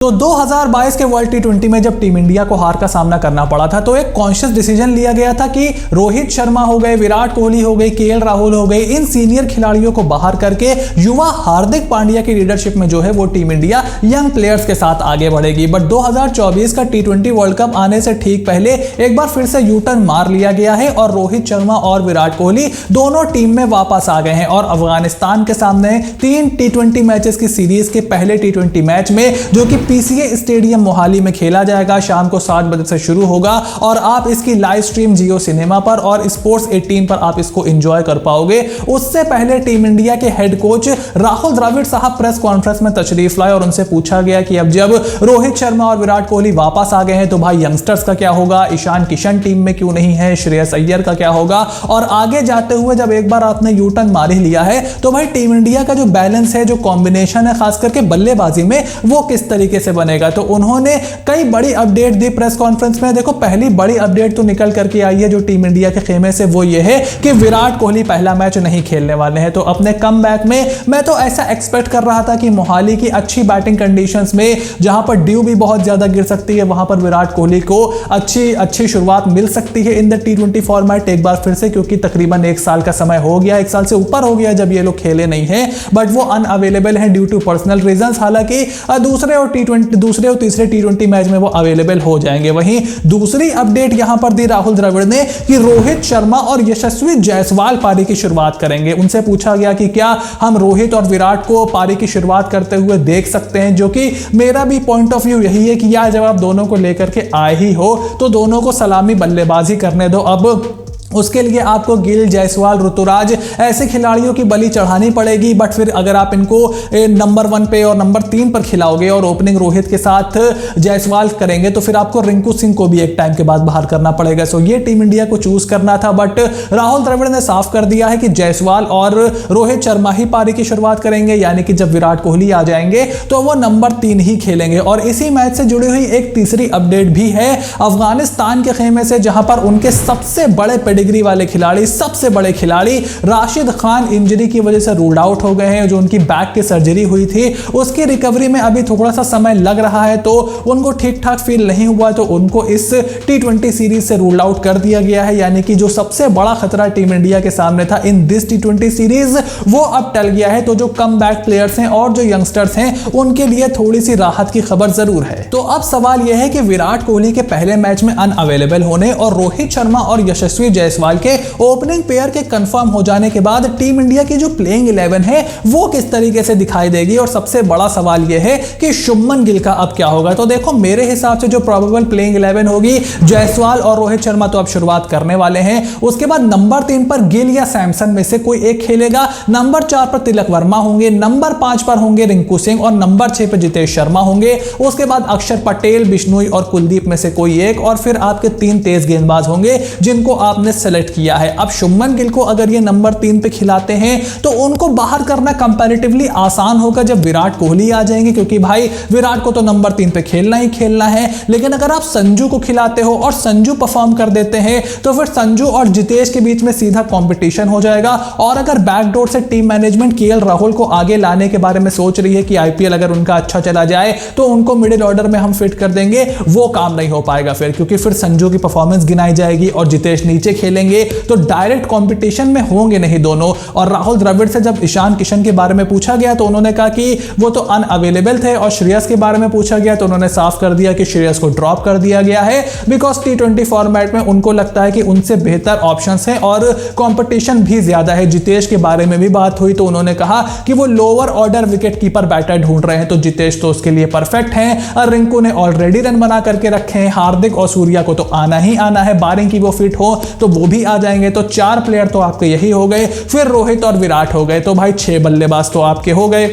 तो 2022 के वर्ल्ड टी20 में जब टीम इंडिया को हार का सामना करना पड़ा था तो एक कॉन्शियस डिसीजन लिया गया था कि रोहित शर्मा हो गए, विराट कोहली हो गए, केएल राहुल हो गए, इन सीनियर खिलाड़ियों को बाहर करके युवा हार्दिक पांड्या की लीडरशिप में जो है वो टीम इंडिया यंग प्लेयर्स के साथ आगे बढ़ेगी। बट 2024 का टी20 वर्ल्ड कप आने से ठीक पहले एक बार फिर से यू टर्न मार लिया गया है और रोहित शर्मा और विराट कोहली दोनों टीम में वापस आ गए हैं और अफगानिस्तान के सामने 3 टी20 मैचेस की सीरीज के पहले टी20 मैच में, जो कि पीसीए स्टेडियम मोहाली में खेला जाएगा, शाम को 7 बजे से शुरू होगा और आप इसकी लाइव स्ट्रीम जियो सिनेमा पर और स्पोर्ट्स 18 पर आप इसको एंजॉय कर पाओगे। उससे पहले टीम इंडिया के हेड कोच राहुल द्रविड़ साहब प्रेस कॉन्फ्रेंस में तशरीफ लाए और उनसे पूछा गया कि अब जब रोहित शर्मा और विराट कोहली वापस आ गए हैं तो भाई यंगस्टर्स का क्या होगा, ईशान किशन टीम में क्यों नहीं है, श्रेयस अय्यर का क्या होगा, और आगे जाते हुए जब एक बार आपने यू टर्न मार ही लिया है तो भाई टीम इंडिया का जो बैलेंस है, जो कॉम्बिनेशन है खास करके बल्लेबाजी में, वो किस तरीके से बनेगा। तो उन्होंने कई बड़ी अपडेट दी प्रेस कॉन्फ्रेंस में। देखो, पहली बड़ी अपडेट तो निकल करके आई है जो टीम इंडिया के खेमे से, वो ये है कि विराट कोहली पहला मैच नहीं खेलने वाले हैं। तो अपने कमबैक में मैं तो ऐसा एक्सपेक्ट कर रहा था कि मोहाली की अच्छी बैटिंग कंडीशंस में, जहां पर ड्यू भी बहुत ज्यादा गिर सकती है, वहां पर विराट कोहली को अच्छी शुरुआत मिल सकती है इन द टी20 फॉर्मेट एक बार फिर से, क्योंकि तकरीबन 1 साल का समय हो गया, 1 साल से ऊपर हो गया जब ये लोग खेले नहीं है, बट वो अनअवेलेबल है ड्यू टू पर्सनल रीजंस। हालांकि दूसरे और तीसरे टी20 मैच में वो अवेलेबल हो जाएंगे। वहीं दूसरी अपडेट यहां पर दी राहुल द्रविड़ ने कि रोहित शर्मा और यशस्वी जायसवाल पारी की शुरुआत करेंगे। उनसे पूछा गया कि क्या हम रोहित और विराट को पारी की शुरुआत करते हुए देख सकते हैं, जो कि मेरा भी पॉइंट ऑफ व्यू यही है कि यार जब आप दोनों को लेकर के आए ही हो तो दोनों को सलामी बल्लेबाजी करने दो। अब उसके लिए आपको गिल, जायसवाल, ऋतुराज ऐसे खिलाड़ियों की बलि चढ़ानी पड़ेगी। बट फिर अगर आप इनको नंबर 1 पे और नंबर 3 पर खिलाओगे और ओपनिंग रोहित के साथ जायसवाल करेंगे तो फिर आपको रिंकू सिंह को भी एक टाइम के बाद बाहर करना पड़ेगा। सो ये टीम इंडिया को चूज करना था, बट राहुल द्रविड़ ने साफ कर दिया है कि जायसवाल और रोहित शर्मा ही पारी की शुरुआत करेंगे, यानी कि जब विराट कोहली आ जाएंगे तो वो नंबर 3 ही खेलेंगे। और इसी मैच से जुड़ी हुई एक तीसरी अपडेट भी है अफगानिस्तान के खेमे से, जहां पर उनके सबसे बड़े डिग्री वाले खिलाड़ी, सबसे बड़े खिलाड़ी राशिद खान इंजरी की वजह से रूल्ड आउट हो गए हैं। जो उनकी बैक की सर्जरी हुई थी उसकी रिकवरी में अभी थोड़ा सा समय लग रहा है, तो उनको ठीक ठाक फील नहीं हुआ, तो उनको इस टी20 सीरीज से रूल्ड आउट कर दिया गया है। यानी कि जो सबसे बड़ा खतरा टीम इंडिया के सामने था इन दिस टी20 सीरीज, वो अब टल गया है। तो जो कम बैक प्लेयर्स हैं और जो यंगस्टर्स हैं उनके लिए थोड़ी सी राहत की खबर जरूर है। तो अब सवाल यह है कि विराट कोहली के पहले मैच में अनअवेलेबल होने और रोहित शर्मा और यशस्वी जायसवाल के ओपनिंग पेयर के कंफर्म हो जाने के बाद टीम इंडिया की जो प्लेइंग 11 है वो किस तरीके से दिखाई देगी। और सबसे बड़ा सवाल यह है कि शुभमन गिल का अब क्या होगा। तो देखो, मेरे हिसाब से जो प्रोबेबल प्लेइंग 11 होगी, जायसवाल और रोहित शर्मा तो अब शुरुआत करने वाले हैं। उसके बाद नंबर 3 पर गिल या सैमसन में से कोई एक खेलेगा, नंबर 4 पर तिलक वर्मा होंगे, नंबर 5 पर होंगे रिंकू सिंह और नंबर 6 पर जितेश शर्मा होंगे। उसके बाद अक्षर पटेल, बिश्नोई और कुलदीप में से कोई एक, और फिर आपके 3 तेज गेंदबाज होंगे जिनको आपने सेलेक्ट किया है। अब शुभमन गिल को अगर ये नंबर 3 पे खिलाते हैं तो उनको बाहर करना कंपैरेटिवली आसान होगा जब विराट कोहली आ जाएंगे, क्योंकि भाई विराट को तो नंबर 3 पे खेलना ही खेलना है। लेकिन अगर आप संजू को खिलाते हो और संजू परफॉर्म कर देते हैं तो फिर संजू और जितेश के बीच में सीधा कंपटीशन हो जाएगा। और अगर बैकडोर से टीम मैनेजमेंट केएल राहुल को आगे लाने के बारे में सोच रही है कि आईपीएल अगर उनका अच्छा चला जाए तो उनको मिडिल ऑर्डर में हम फिट कर देंगे, वो काम नहीं हो पाएगा फिर, क्योंकि फिर संजू की परफॉर्मेंस गिनाई जाएगी और जितेश नीचे खेलेंगे, तो डायरेक्ट कंपटीशन में होंगे नहीं दोनों। और राहुल द्रविड़ से जब ईशान किशन के बारे में पूछा गया तो उन्होंने कहा कि वो तो अनअवेलेबल थे, और श्रेयस के बारे में पूछा गया तो उन्होंने साफ कर दिया कि श्रेयस को ड्रॉप कर दिया गया है, बिकॉज टी20 फॉर्मेट में उनको लगता है कि उनसे बेहतर ऑप्शंस हैं और कंपटीशन भी ज्यादा है। जितेश के बारे में भी बात हुई तो उन्होंने कहा कि वो lower order wicket keeper batter ढूंढ रहे हैं, तो जितेश तो उसके लिए परफेक्ट हैं। और रिंकू ने ऑलरेडी रन बना करके रखे हैं, हार्दिक और सूर्या को तो आना ही आना है, बारिंग की वो फिट हो तो वो भी आ जाएंगे। तो 4 प्लेयर तो आपके यही हो गए, फिर रोहित और विराट हो गए, तो भाई 6 बल्लेबाज तो आपके हो गए।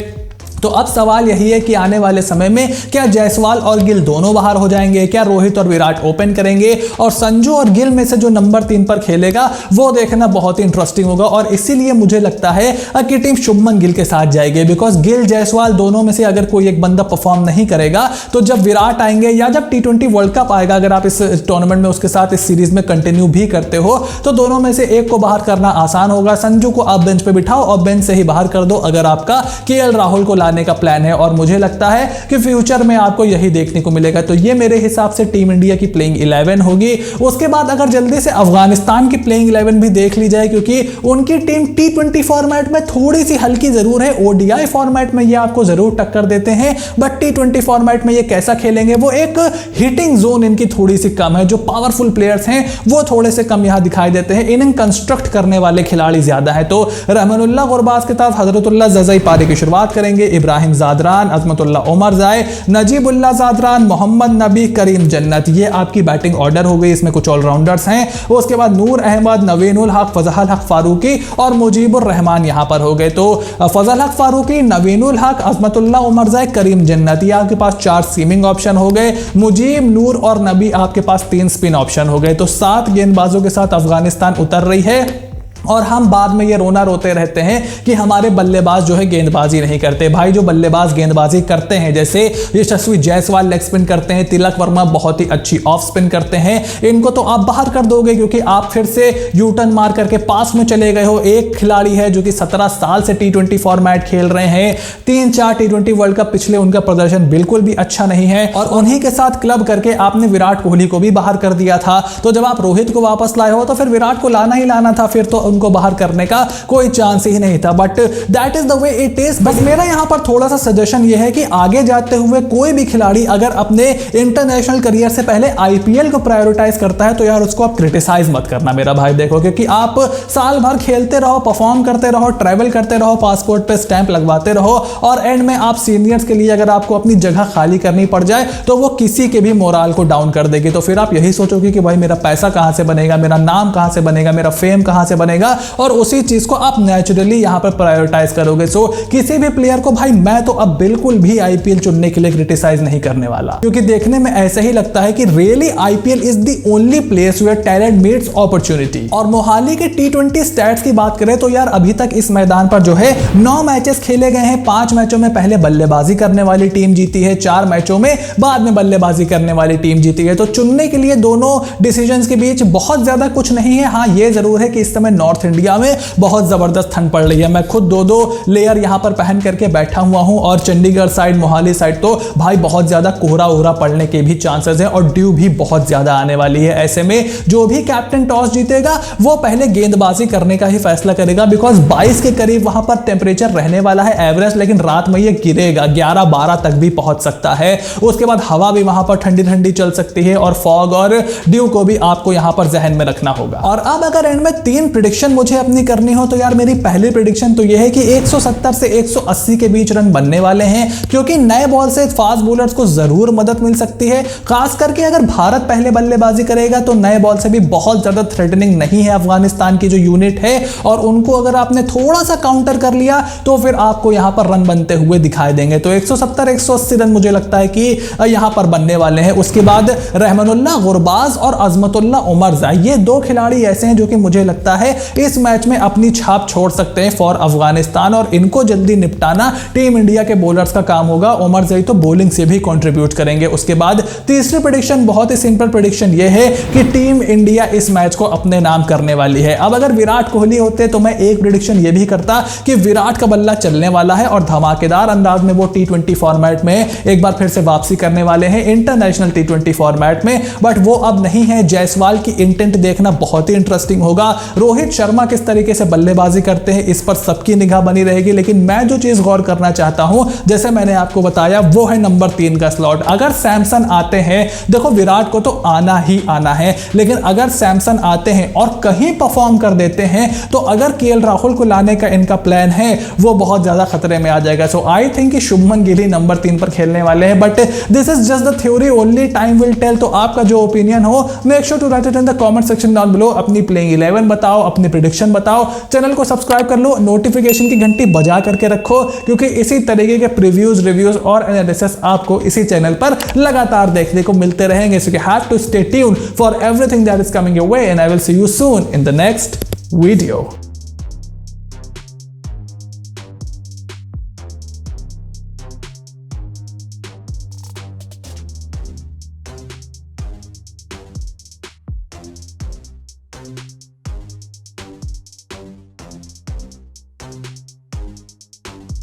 तो अब सवाल यही है कि आने वाले समय में क्या जायसवाल और गिल दोनों बाहर हो जाएंगे, क्या रोहित और विराट ओपन करेंगे, और संजू और गिल में से जो नंबर 3 पर खेलेगा वो देखना बहुत ही इंटरेस्टिंग होगा। और इसीलिए मुझे लगता है कि टीम शुभमन गिल के साथ जाएगी, बिकॉज गिल जायसवाल दोनों में से अगर कोई एक बंदा परफॉर्म नहीं करेगा तो जब विराट आएंगे या जब टी20 वर्ल्ड कप आएगा, अगर आप इस टूर्नामेंट में उसके साथ इस सीरीज में कंटिन्यू भी करते हो तो दोनों में से एक को बाहर करना आसान होगा। संजू को आप बेंच पे बिठाओ और बेंच से ही बाहर कर दो अगर आपका केएल राहुल को लाने का प्लान है और मुझे लगता है कि फ्यूचर में आपको यही देखने को मिलेगा। तो ये मेरे हिसाब से टीम इंडिया की प्लेइंग 11 होगी। उसके बाद अगर जल्दी से अफगानिस्तान की प्लेइंग 11 भी देख ली जाए, क्योंकि उनकी टीम T20 फॉर्मेट में थोड़ी सी हल्की जरूर है, ODI फॉर्मेट में ये आपको जरूर टक्कर देते हैं, बट T20 फॉर्मेट में ये कैसा खेलेंगे, वो एक हिटिंग जोन इनकी थोड़ी सी कम है, जो पावरफुल प्लेयर्स हैं वो थोड़े से कम यहां दिखाई देते हैं, इनिंग कंस्ट्रक्ट करने वाले खिलाड़ी ज्यादा है। तो रहमानुल्लाह गुरबाज के साथ हजरतुल्लाह जज़ई पारी की शुरुआत करेंगे, इब्राहिम ज़ादरान, अज़मतुल्लाह उमरज़ाई, नजीबुल्लाह ज़ादरान, मोहम्मद नबी, करीम जन्नत, ये आपकी बैटिंग ऑर्डर हो गई। इसमें कुछ ऑलराउंडर्स हैं। उसके बाद नूर अहमद, नवीनुल हक, फजल हक फारूकी और मुजीबुर रहमान यहां पर हो गए। तो फजल हक फारूकी, नवीनुल हक, अज़मतुल्लाह उमरज़ाई, करीम जन्नत, ये आपके पास 4 सीमिंग ऑप्शन हो गए। मुजीब, नूर और नबी आपके पास 3 स्पिन ऑप्शन हो गए। तो 7 गेंदबाजों के साथ अफगानिस्तान उतर रही है और हम बाद में ये रोना रोते रहते हैं कि हमारे बल्लेबाज जो है गेंदबाजी नहीं करते। भाई जो बल्लेबाज गेंदबाजी करते हैं, जैसे यशस्वी जायसवाल लेग स्पिन करते हैं, तिलक वर्मा बहुत ही अच्छी ऑफ स्पिन करते हैं, इनको तो आप बाहर कर दोगे क्योंकि आप फिर से यू टर्न मार करके पास में चले गए हो। एक खिलाड़ी है जो कि 17 साल से T20 फॉर्मेट खेल रहे हैं, 3-4 T20 वर्ल्ड कप पिछले, उनका प्रदर्शन बिल्कुल भी अच्छा नहीं है और उन्हीं के साथ क्लब करके आपने विराट कोहली को भी बाहर कर दिया था। तो जब आप रोहित को वापस लाए हो तो फिर विराट को लाना ही लाना था, फिर तो उनको बाहर करने का कोई चांस ही नहीं था। But that is the way it is. बस मेरा यहां पर थोड़ा सा सजेशन यह है कि आगे जाते हुए कोई भी खिलाड़ी अगर अपने इंटरनेशनल करियर से पहले IPL को प्रायोरिटाइज करता है तो यार उसको आप क्रिटिसाइज मत करना मेरा भाई। देखो, क्योंकि आप साल भर खेलते रहो, परफॉर्म करते रहो, ट्रैवल करते रहो, पासपोर्ट पे स्टैंप लगवाते रहो और एंड में आप सीनियर्स के लिए अगर आपको अपनी जगह खाली करनी पड़ जाए तो वो किसी के भी मोराल को डाउन कर देगी। तो फिर आप यही सोचोगे कि भाई मेरा पैसा कहां से बनेगा, मेरा नाम कहां से बनेगा, मेरा फेम कहां से बनेगा, और उसी चीज को आप नेचुरली यहां पर प्रायोरिटाइज करोगे। सो किसी भी प्लेयर को भाई मैं तो अब बिल्कुल भी IPL चुनने के लिए क्रिटिसाइज नहीं करने वाला, क्योंकि देखने में ऐसा ही लगता है कि really IPL is the only place where talent meets opportunity. और मोहाली के T20 स्टैट्स की बात करें तो यार अभी तक इस मैदान पर जो है 9 मैचेस खेले गए हैं। 5 मैचों में पहले बल्लेबाजी करने वाली टीम जीती है, 4 मैचों में बाद में बल्लेबाजी करने वाली टीम जीती है। तो चुनने के लिए दोनों डिसीजंस के बीच बहुत ज्यादा कुछ नहीं है। हाँ, ये जरूर है कि इस समय नॉर्थ इंडिया में बहुत जबरदस्त ठंड पड़ रही है। मैं खुद 2-2 लेयर यहां पर पहन करके बैठा हुआ हूं और चंडीगढ़ साइड, मोहाली साइड तो भाई बहुत ज्यादा कोहरा ओहरा पड़ने के भी चांसेस हैं और ड्यू भी बहुत ज्यादा आने वाली है। ऐसे में जो भी कैप्टन टॉस जीतेगा वो पहले गेंदबाजी करने का ही फैसला करेगा, बिकॉज 22 के करीब वहां पर टेम्परेचर रहने वाला है एवरेज, लेकिन रात में ये गिरेगा, 11-12 तक भी पहुंच सकता है। उसके बाद हवा भी वहां पर ठंडी ठंडी चल सकती है और फॉग और ड्यू को भी आपको यहां पर जहन में रखना होगा। और अब अगर एंड में 3 प्रेडिक्शन मुझे अपनी करनी हो तो यार मेरी पहली प्रेडिक्शन तो यह है कि 170 से 180 के बीच रन बनने वाले हैं, क्योंकि नए बॉल से फास्ट बॉलर्स को जरूर मदद मिल सकती है। खास करके अगर भारत पहले बल्लेबाजी करेगा तो नए बॉल से भी बहुत ज्यादा थ्रेटनिंग नहीं है अफगानिस्तान की जो यूनिट है, और उनको अगर आपने थोड़ा सा काउंटर कर लिया तो फिर आपको यहां पर रन बनते हुए दिखाई देंगे। तो 170-180 रन मुझे लगता है कि यहां पर बनने वाले हैं। उसके बाद रहमानुल्लाह गुरबाज और अज़मतुल्लाह उमरज़ाई, ये 2 खिलाड़ी ऐसे हैं जो कि मुझे लगता है इस मैच में अपनी छाप छोड़ सकते हैं फॉर अफगानिस्तान, और इनको जल्दी निपटाना टीम इंडिया के बॉलर्स का काम होगा। उमरज़ाई तो बॉलिंग से भी कंट्रीब्यूट करेंगे। उसके बाद तीसरी प्रेडिक्शन बहुत ही सिंपल प्रेडिक्शन ये है कि टीम इंडिया इस मैच को अपने नाम करने वाली है। अब अगर विराट कोहली होते तो मैं एक प्रेडिक्शन ये भी करता कि विराट का बल्ला चलने वाला है और धमाकेदार अंदाज में वो T20 फॉर्मेट में एक बार फिर से वापसी करने वाले हैं, इंटरनेशनल T20 फॉर्मेट में, बट वो अब नहीं है। जायसवाल की इंटेंट देखना बहुत ही इंटरेस्टिंग होगा। रोहित शर्मा किस तरीके से बल्लेबाजी करते हैं इस पर सबकी निगाह बनी रहेगी। लेकिन मैं जो चीज गौर करना चाहता हूं, जैसे मैंने आपको बताया, वो है नंबर 3 का स्लॉट। अगर सैमसन आते हैं, देखो विराट को तो आना ही आना है, लेकिन अगर सैमसन आते हैं और कहीं परफॉर्म कर देते हैं तो अगर KL राहुल को लाने का इनका प्लान है वो बहुत ज्यादा खतरे में आ जाएगा। सो आई थिंक कि शुभमन गिल ही नंबर 3 पर खेलने वाले हैं, but this is just the theory, only time will tell. तो आपका जो ओपिनियन हो, make sure to write it in the comment section down below. अपनी प्लेइंग 11 बताओ, अपनी प्रेडिक्शन बताओ, चैनल को सब्सक्राइब कर लो, नोटिफिकेशन की घंटी बजा करके रखो, क्योंकि इसी तरीके के प्रीव्यूज, रिव्यूज और एनालिसिस आपको इसी चैनल पर लगातार देखने को मिलते रहेंगे। So you have to stay tuned for everything that is coming your way, and I will see you soon in the next video.